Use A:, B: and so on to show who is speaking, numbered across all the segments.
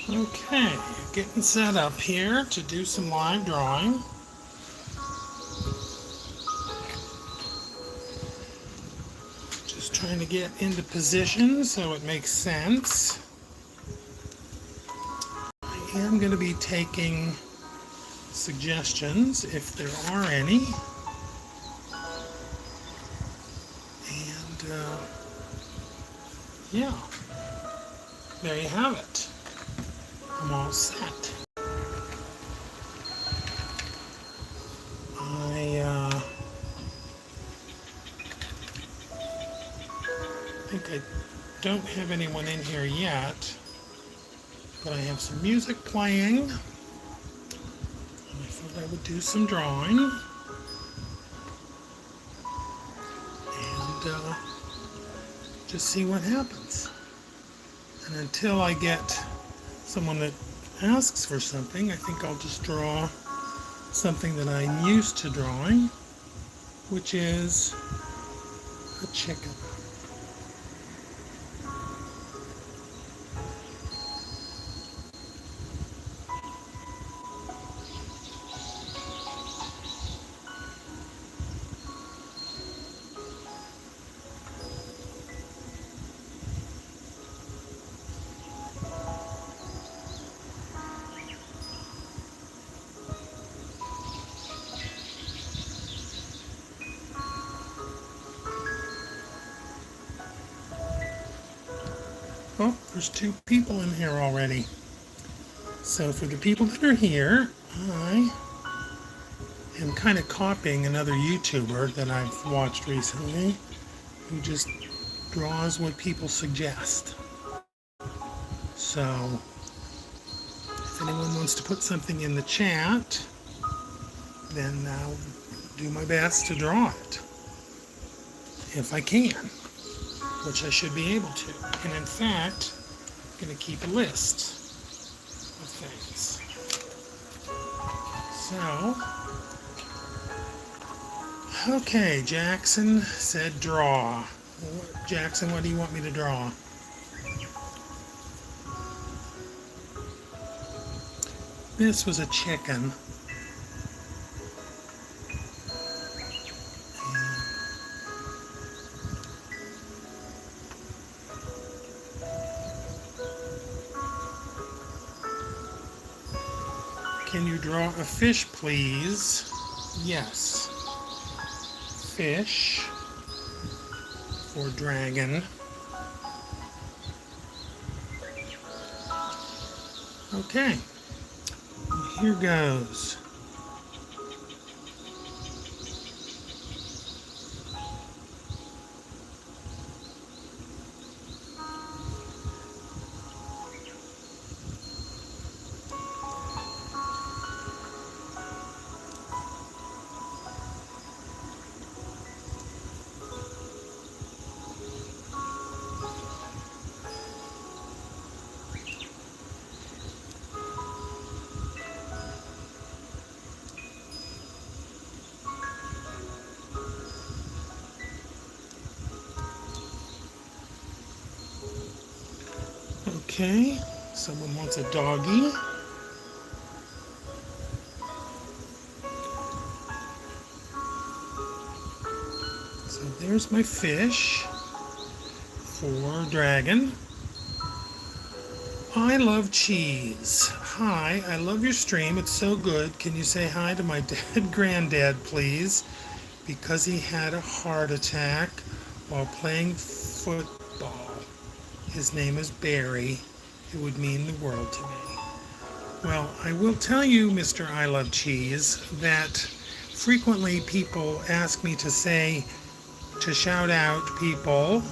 A: Okay, getting set up here to do some live drawing. Just trying to get into position so it makes sense. I am going to be taking suggestions if there are any. And yeah, there you have it. I'm all set. I think I don't have anyone in here yet, but I have some music playing, and I thought I would do some drawing, and just see what happens. And until I get someone that asks for something, I think I'll just draw something that I'm used to drawing, which is a chicken. Oh, there's two people in here already. So for the people that are here, I am kind of copying another YouTuber that I've watched recently who just draws what people suggest. So if anyone wants to put something in the chat, then I'll do my best to draw it if I can, which I should be able to. And in fact, I'm going to keep a list of things. So, okay, Jackson said draw. Jackson, what do you want me to draw? This was a chicken. Can you draw a fish, please? Yes. Fish for dragon. Okay. Here goes. Okay, someone wants a doggy. So there's my fish for dragon. I love cheese. Hi, I love your stream. It's so good. Can you say hi to my dead granddad, please? Because he had a heart attack while playing football. His name is Barry. It would mean the world to me. Well, I will tell you, Mr. I Love Cheese, that frequently people ask me to shout out people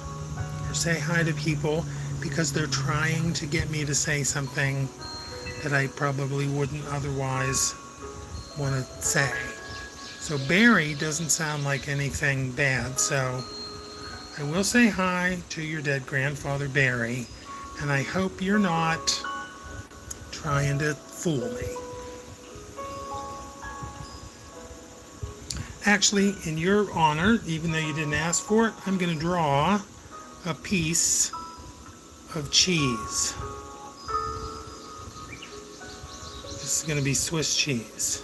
A: or say hi to people because they're trying to get me to say something that I probably wouldn't otherwise want to say. So Barry doesn't sound like anything bad, so I will say hi to your dead grandfather Barry, and I hope you're not trying to fool me. Actually, in your honor, even though you didn't ask for it, I'm going to draw a piece of cheese. This is going to be Swiss cheese.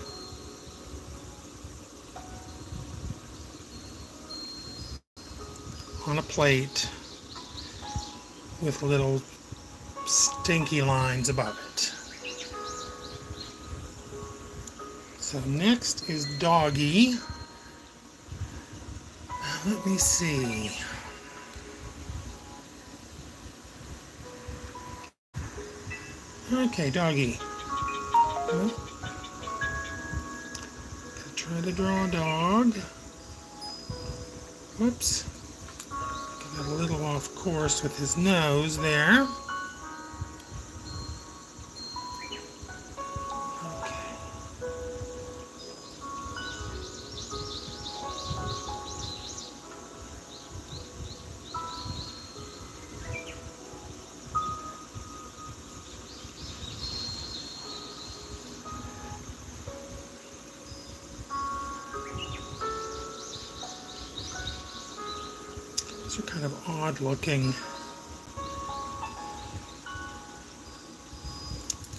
A: On a plate with little stinky lines above it. So next is Doggy. Let me see. Okay, Doggy. Well, gonna try to draw a dog. Whoops. Got a little off course with his nose there. These are kind of odd looking.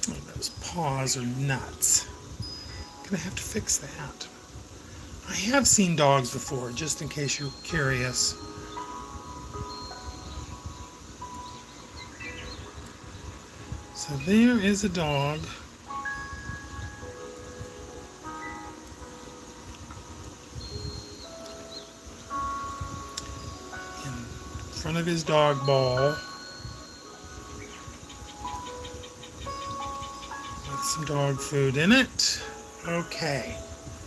A: Oh, those paws are nuts. Gonna have to fix that. I have seen dogs before, just in case you're curious. So there is a dog. In front of his dog ball. With some dog food in it. Okay.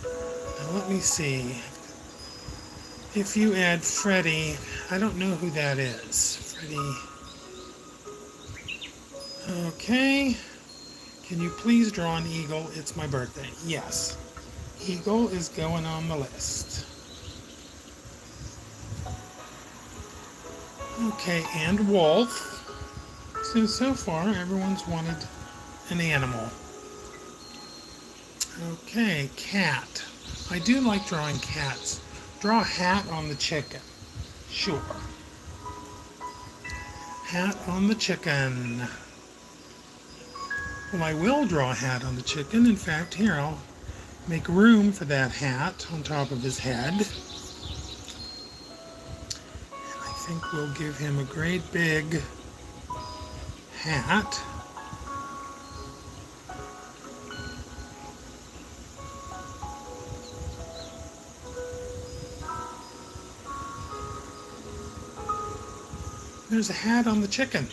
A: Now let me see. If you add Freddie, I don't know who that is. Freddie. Okay. Can you please draw an eagle? It's my birthday. Yes. Eagle is going on the list. Okay, and wolf. So far, everyone's wanted an animal. Okay, cat. I do like drawing cats. Draw a hat on the chicken. Sure. Hat on the chicken. Well, I will draw a hat on the chicken. In fact, here, I'll make room for that hat on top of his head. I think we'll give him a great big hat. There's a hat on the chicken.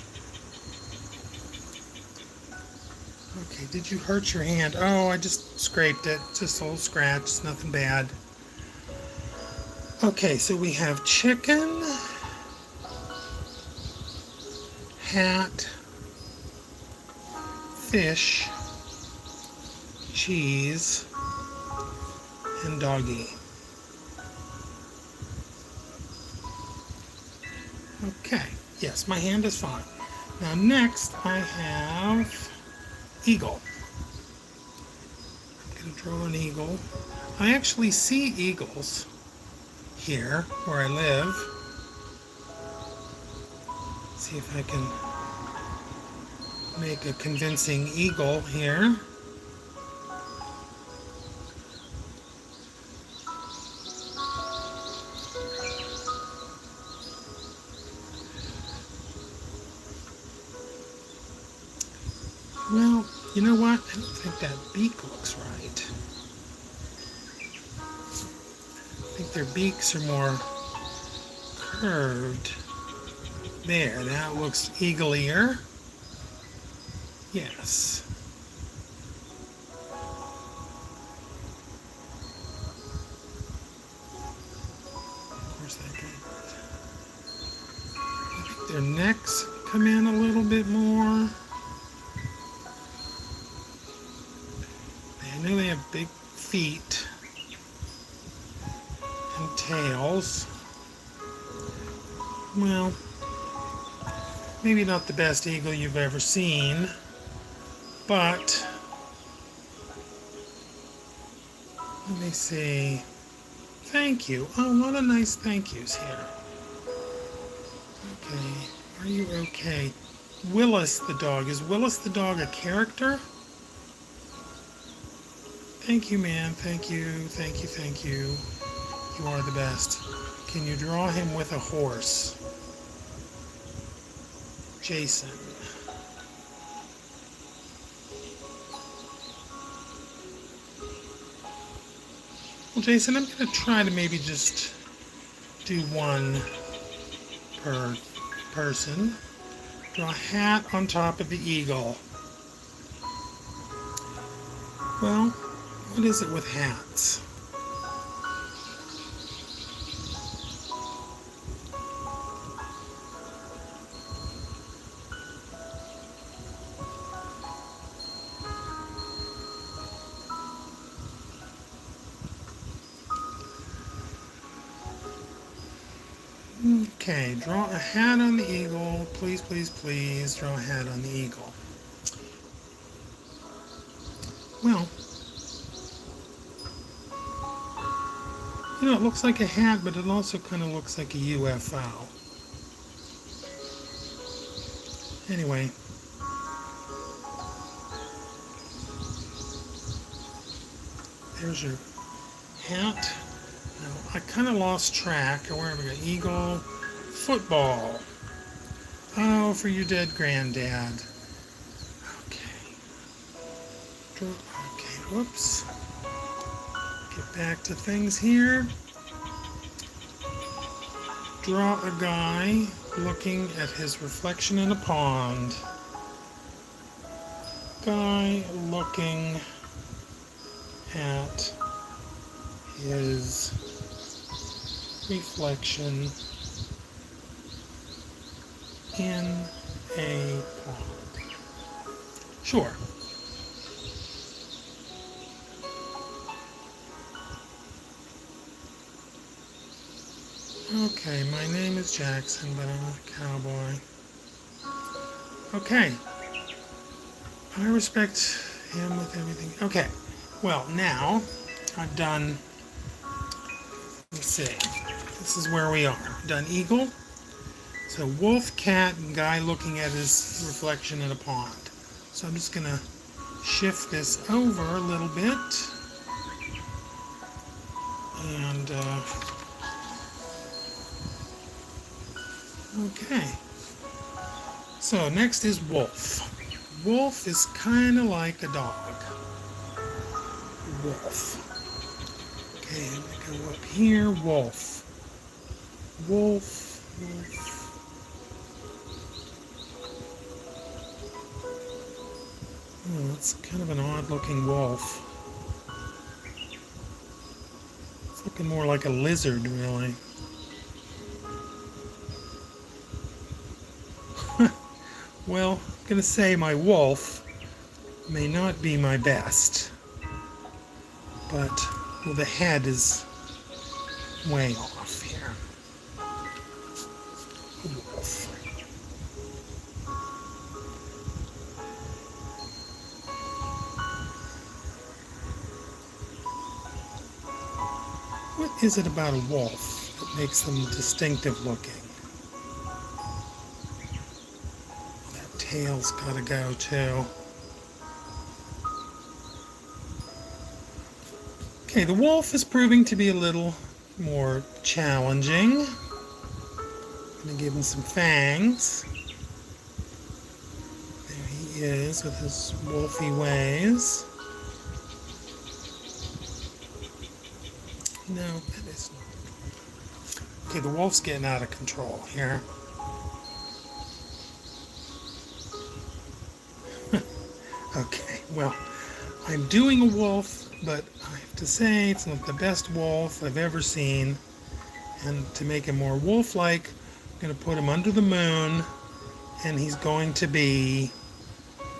A: Okay, did you hurt your hand? Oh, I just scraped it. Just a little scratch. It's nothing bad. Okay, so we have chicken, hat, fish, cheese, and doggy. Okay, yes, my hand is fine. Now next I have eagle. I'm going to draw an eagle. I actually see eagles here where I live. See if I can make a convincing eagle here. Well, you know what? I don't think that beak looks right. I think their beaks are more curved. There, that looks eagle-ear. Yes. Of course, I think their necks come in a little bit more. I know they have big feet and tails. Well, maybe not the best eagle you've ever seen, but let me see. Thank you. Oh, a lot of nice thank yous here. Okay, are you okay? Willis the dog. Is Willis the dog a character? Thank you, man. Thank you. Thank you. Thank you. You are the best. Can you draw him with a horse? Jason. Well, Jason, I'm going to try to maybe just do one per person. Draw a hat on top of the eagle. Well, what is it with hats? Okay, draw a hat on the eagle. Please, please, please draw a hat on the eagle. Well, it looks like a hat, but it also kind of looks like a UFO. Anyway, there's your hat. Now, I kind of lost track of where we go. Eagle, football. Oh, for your dead granddad. Okay. Okay, whoops. Get back to things here. Draw a guy looking at his reflection in a pond. Guy looking at his reflection in a pond. Sure. Okay, my name is Jackson, but I'm a cowboy. Okay. I respect him with everything. Okay. Well, now I've done, let's see, this is where we are. Done eagle. So wolf, cat, and guy looking at his reflection in a pond. So I'm just going to shift this over a little bit. And, okay. So next is wolf. Wolf is kind of like a dog. Wolf. Okay, I'm going to go up here. Wolf. Wolf. Wolf. Oh, that's kind of an odd looking wolf. It's looking more like a lizard, really. Well, I'm going to say my wolf may not be my best, but well, the head is way off here. Wolf. What is it about a wolf that makes them distinctive looking? That tail's gotta go too. Okay, the wolf is proving to be a little more challenging. I'm gonna give him some fangs. There he is with his wolfy ways. No, that is not. Okay, the wolf's getting out of control here. Okay, well, I'm doing a wolf, but I have to say it's not the best wolf I've ever seen. And to make him more wolf-like, I'm going to put him under the moon, and he's going to be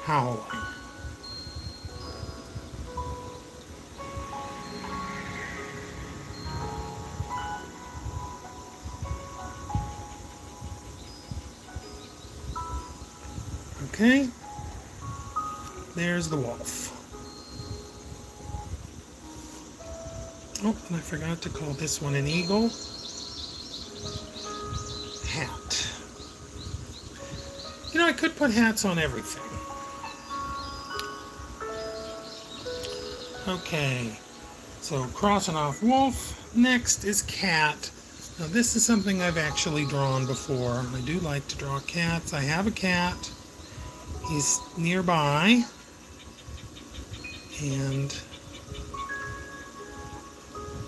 A: howling. Okay, there's the wolf. Oh, and I forgot to call this one an eagle. Hat. I could put hats on everything. Okay, so crossing off wolf. Next is cat. Now this is something I've actually drawn before. I do like to draw cats. I have a cat. He's nearby, and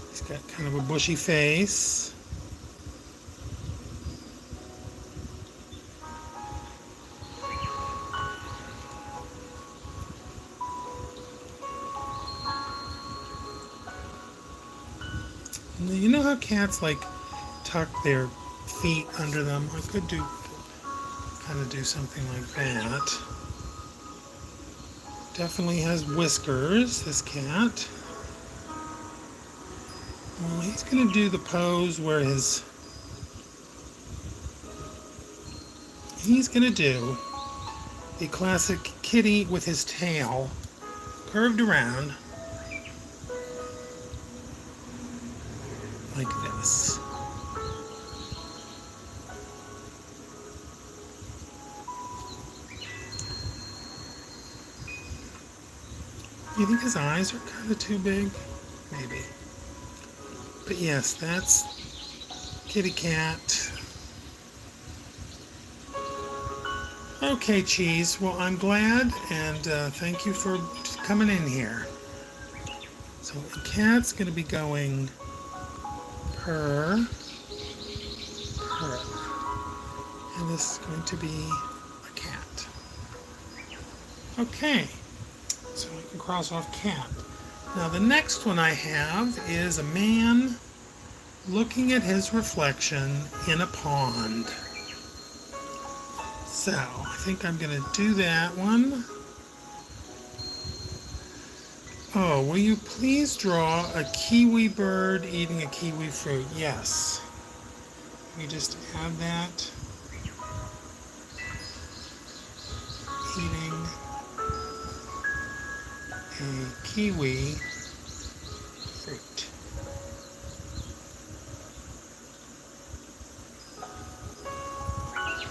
A: he's got kind of a bushy face. You know how cats like tuck their feet under them? I could do kind of do something like that. Definitely has whiskers, this cat. Well, he's going to do the pose where he's going to do the classic kitty with his tail curved around like this. You think his eyes are kind of too big? Maybe. But yes, that's kitty cat. Okay, Cheese. Well, I'm glad, and thank you for coming in here. So the cat's going to be going purr, purr. And this is going to be a cat. Okay. So I can cross off cat. Now the next one I have is a man looking at his reflection in a pond. So I think I'm going to do that one. Oh, will you please draw a kiwi bird eating a kiwi fruit? Yes. Let me just add that. Eating a kiwi fruit.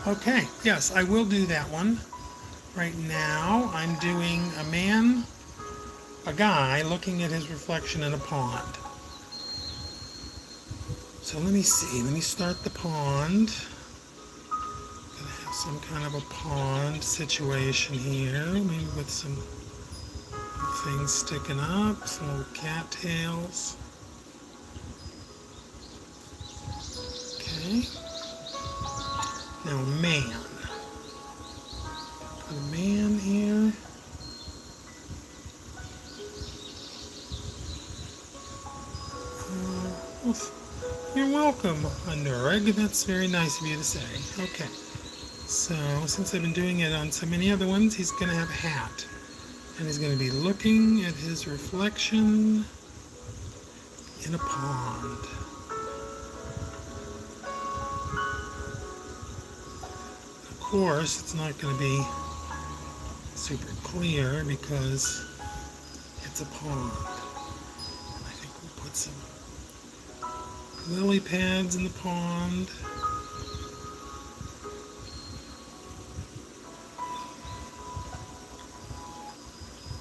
A: Okay, yes, I will do that one. Right now, I'm doing a guy looking at his reflection in a pond. So let me see, let me start the pond. Gonna have some kind of a pond situation here, maybe with some things sticking up, some little cattails. Okay. Now man. Put a man here. Well, you're welcome, Anurag. That's very nice of you to say. Okay. So, since I've been doing it on so many other ones, he's going to have a hat. And he's going to be looking at his reflection in a pond. Of course, it's not going to be super clear because it's a pond. And I think we'll put some lily pads in the pond.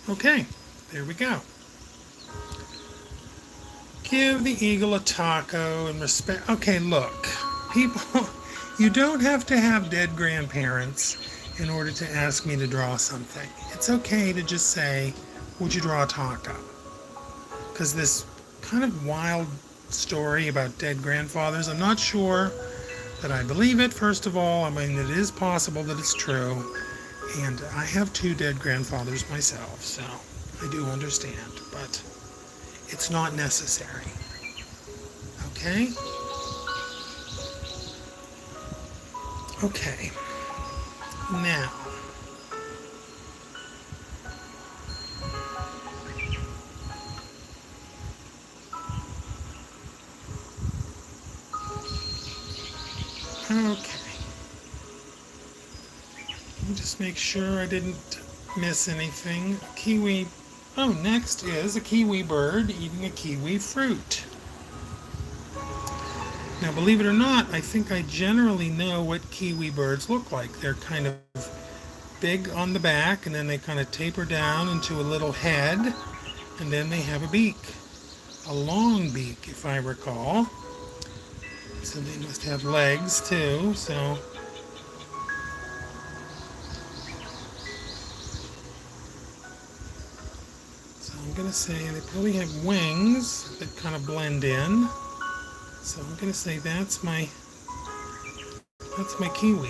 A: Okay, there we go. Give the eagle a taco and respect. Okay, look, people, you don't have to have dead grandparents in order to ask me to draw something. It's okay to just say, would you draw a taco? Because this kind of wild story about dead grandfathers, I'm not sure that I believe it, first of all. I mean, it is possible that it's true. And I have 2 dead grandfathers myself, so I do understand, but it's not necessary. Okay? Okay. Now, okay. Let me just make sure I didn't miss anything. Kiwi. Oh, next is a kiwi bird eating a kiwi fruit. Now, believe it or not, I think I generally know what kiwi birds look like. They're kind of big on the back, and then they kind of taper down into a little head, and then they have a beak, a long beak if I recall. So they must have legs too, so I'm going to say they probably have wings that kind of blend in. So I'm going to say that's my kiwi.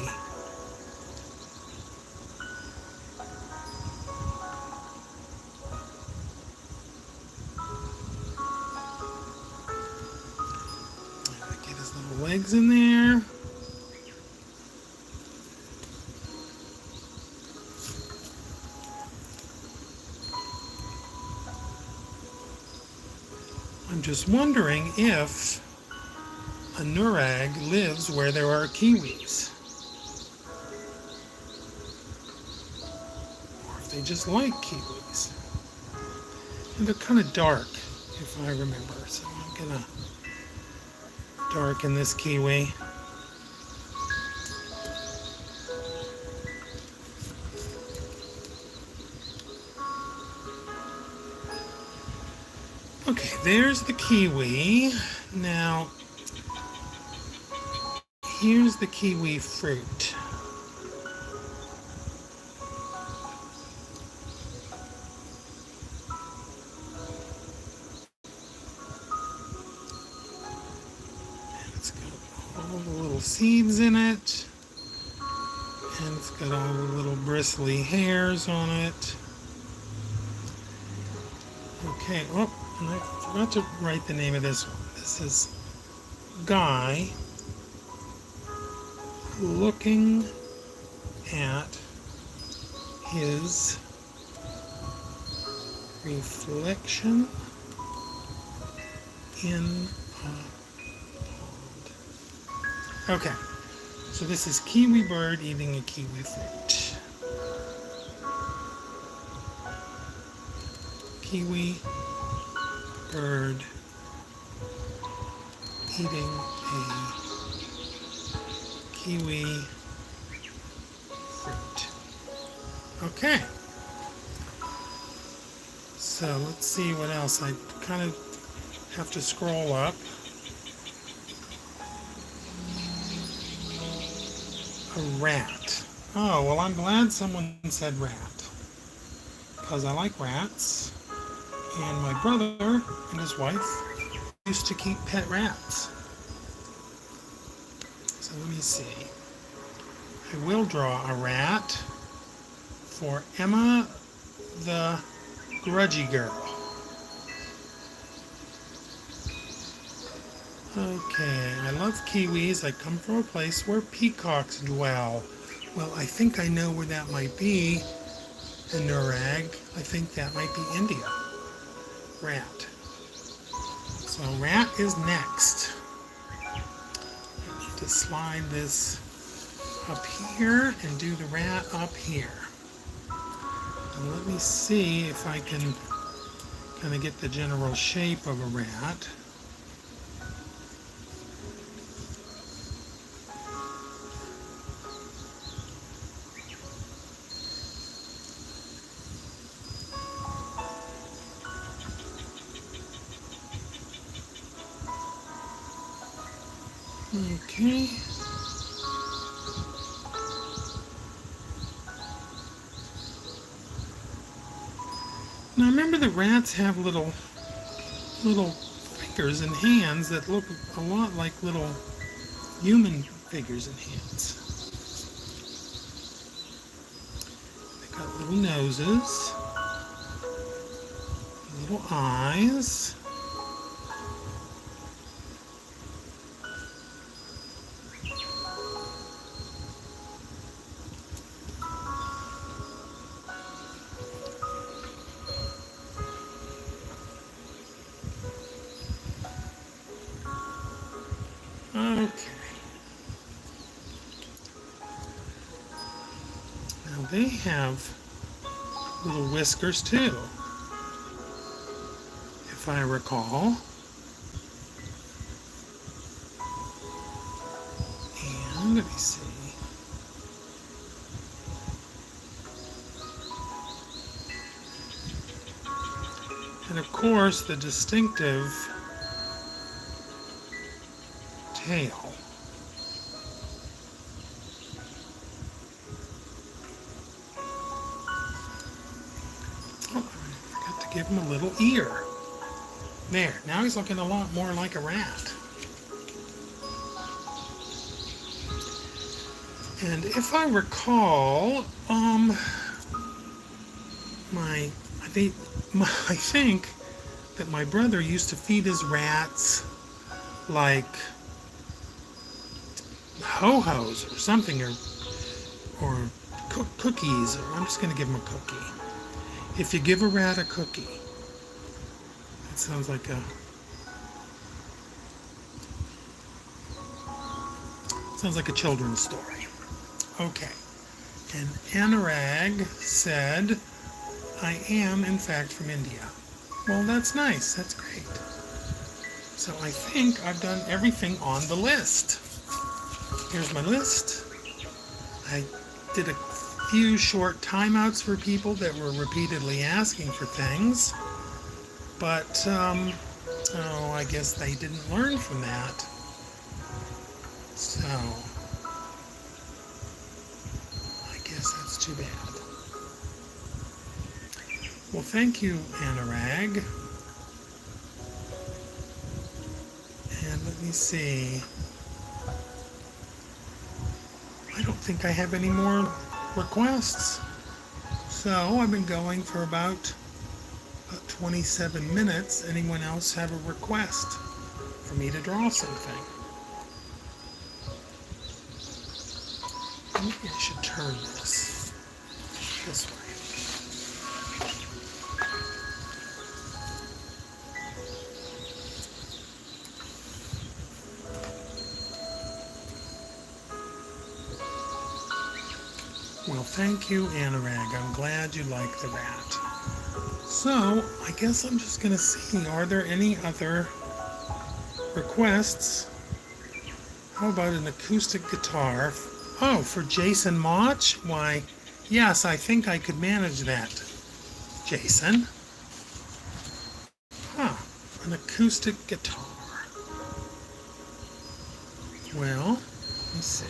A: Get his little legs in there. I'm just wondering if a nurag lives where there are kiwis, or if they just like kiwis. And they're kind of dark, if I remember, so I'm gonna darken this kiwi. Okay, there's the kiwi. Now, here's the kiwi fruit. And it's got all the little seeds in it. And it's got all the little bristly hairs on it. Okay, oh, and I forgot to write the name of this one. This is Guy looking at his reflection in a pond. Okay, so this is kiwi bird eating a kiwi fruit. Kiwi bird eating a kiwi fruit. Okay. So let's see what else. I kind of have to scroll up. A rat. Oh, well, I'm glad someone said rat, because I like rats. And my brother and his wife used to keep pet rats. So let me see. I will draw a rat for Emma the Grudgy Girl. Okay, I love kiwis. I come from a place where peacocks dwell. Well, I think I know where that might be in Nurag. I think that might be India. Rat. So rat is next. I need to slide this up here and do the rat up here. And let me see if I can kind of get the general shape of a rat. Okay. Now remember the rats have little fingers and hands that look a lot like little human fingers and hands. They got little noses, little eyes. Okay. Now they have little whiskers too, if I recall. And let me see. And of course, the distinctive tail. Oh, I forgot to give him a little ear. There, now he's looking a lot more like a rat. And if I recall, I think that my brother used to feed his rats like ho-hos or something, or cookies. Or I'm just going to give him a cookie. If you give a rat a cookie, it sounds like a children's story. Okay. And Anurag said, I am, in fact, from India. Well, that's nice. That's great. So I think I've done everything on the list. Here's my list. I did a few short timeouts for people that were repeatedly asking for things. But, I guess they didn't learn from that. So, I guess that's too bad. Well, thank you, Anurag. And let me see. I don't think I have any more requests. So I've been going for about 27 minutes. Anyone else have a request for me to draw something? Maybe I should turn this way. Well, thank you, Anurag. I'm glad you like the rat. So, I guess I'm just going to see, are there any other requests? How about an acoustic guitar? Oh, for Jason Mach? Why, yes, I think I could manage that, Jason. Huh, an acoustic guitar. Well, let me see.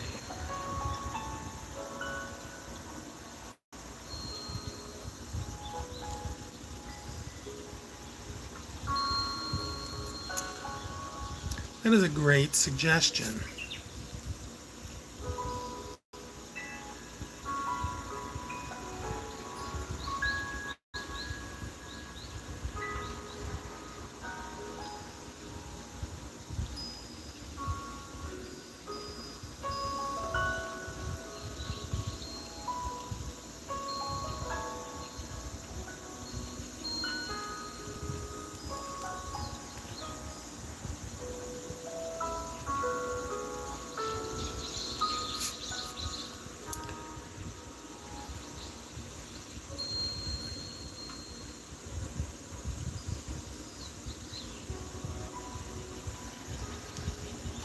A: That is a great suggestion.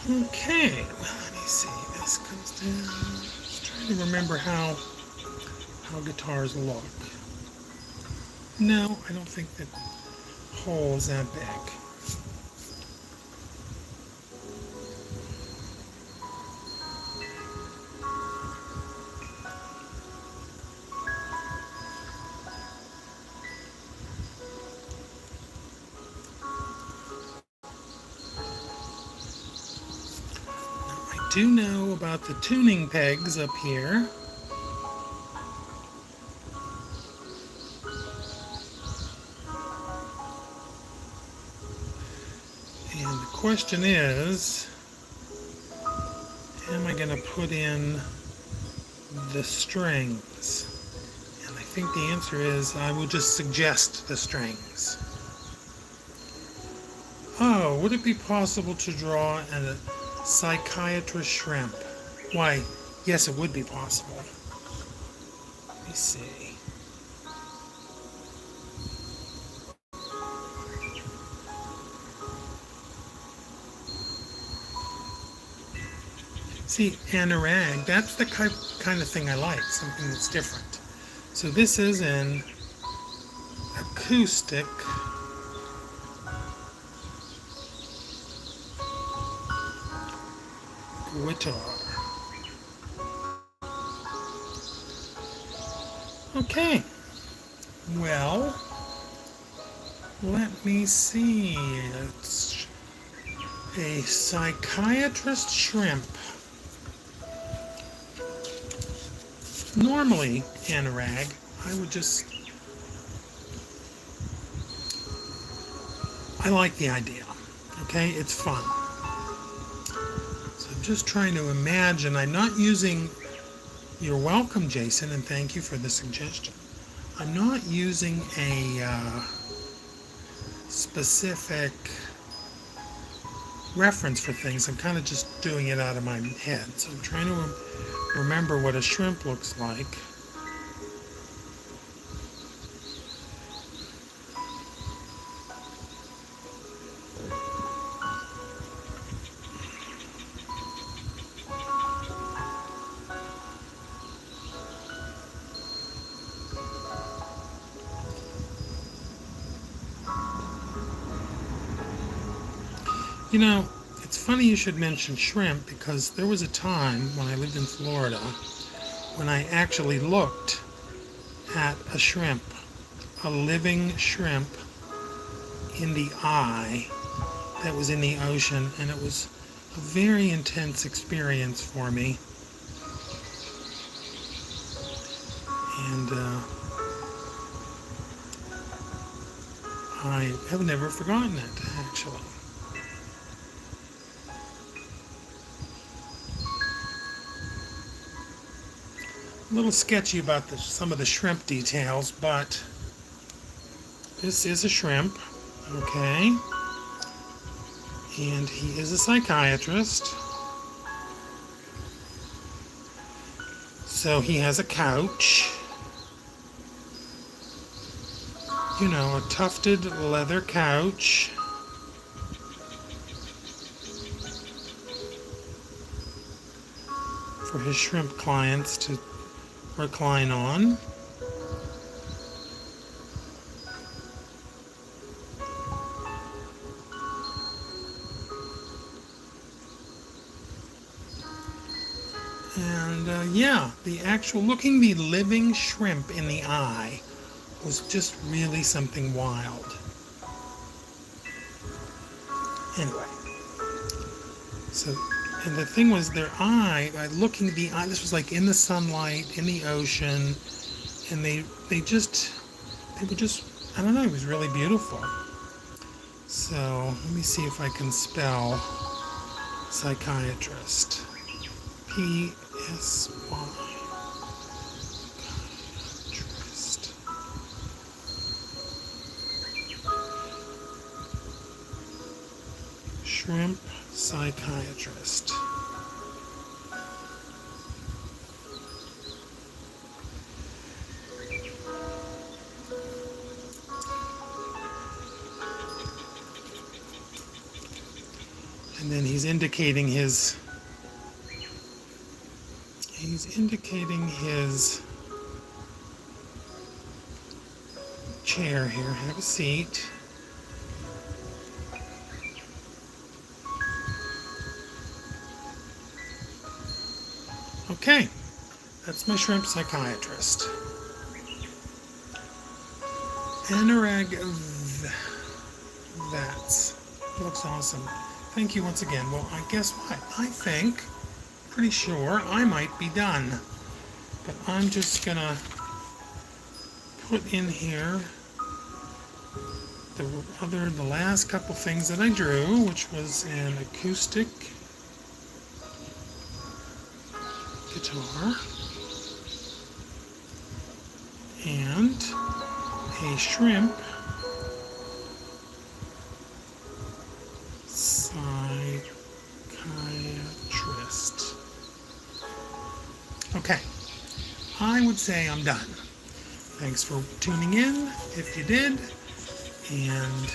A: Okay, well, let me see. This comes down. Just trying to remember how guitars look. No, I don't think that hole is that big. I do know about the tuning pegs up here. And the question is, am I going to put in the strings? And I think the answer is I will just suggest the strings. Oh, would it be possible to draw a psychiatrist shrimp? Why, yes, it would be possible. Let me see. See, Anurag, that's the kind of thing I like, something that's different. So this is an acoustic Twitter. Okay, well, let me see. It's a psychiatrist shrimp. Normally, Anurag, I like the idea. Okay, it's fun. So I'm just trying to imagine. I'm not using. You're welcome, Jason, and thank you for the suggestion. I'm not using a specific reference for things. I'm kind of just doing it out of my head. So I'm trying to remember what a shrimp looks like. You know, it's funny you should mention shrimp because there was a time when I lived in Florida when I actually looked at a shrimp, a living shrimp in the eye that was in the ocean, and it was a very intense experience for me. And I have never forgotten it, actually. A little sketchy about some of the shrimp details, but this is a shrimp, okay? And he is a psychiatrist. So he has a couch. You know, a tufted leather couch. For his shrimp clients to recline on. And yeah, the actual looking the living shrimp in the eye was just really something wild. Anyway, so, and the thing was their eye, by looking at the eye, this was like in the sunlight, in the ocean, and they were just, I don't know, it was really beautiful. So let me see if I can spell psychiatrist. P-S-Y. Psychiatrist. Shrimp psychiatrist. And then he's indicating his chair here. Have a seat. Okay, that's my shrimp psychiatrist. Anurag Vats. Looks awesome. Thank you once again. Well, I guess what? I think, pretty sure, I might be done. But I'm just gonna put in here the last couple things that I drew, which was an acoustic guitar and a shrimp psychiatrist. Okay, I would say I'm done. Thanks for tuning in, if you did. And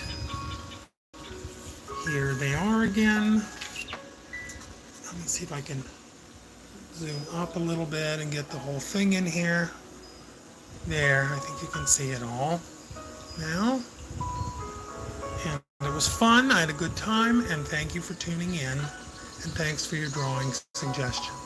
A: here they are again. Let me see if I can zoom up a little bit and get the whole thing in here. There, I think you can see it all now. And it was fun. I had a good time, and thank you for tuning in. And thanks for your drawing suggestion.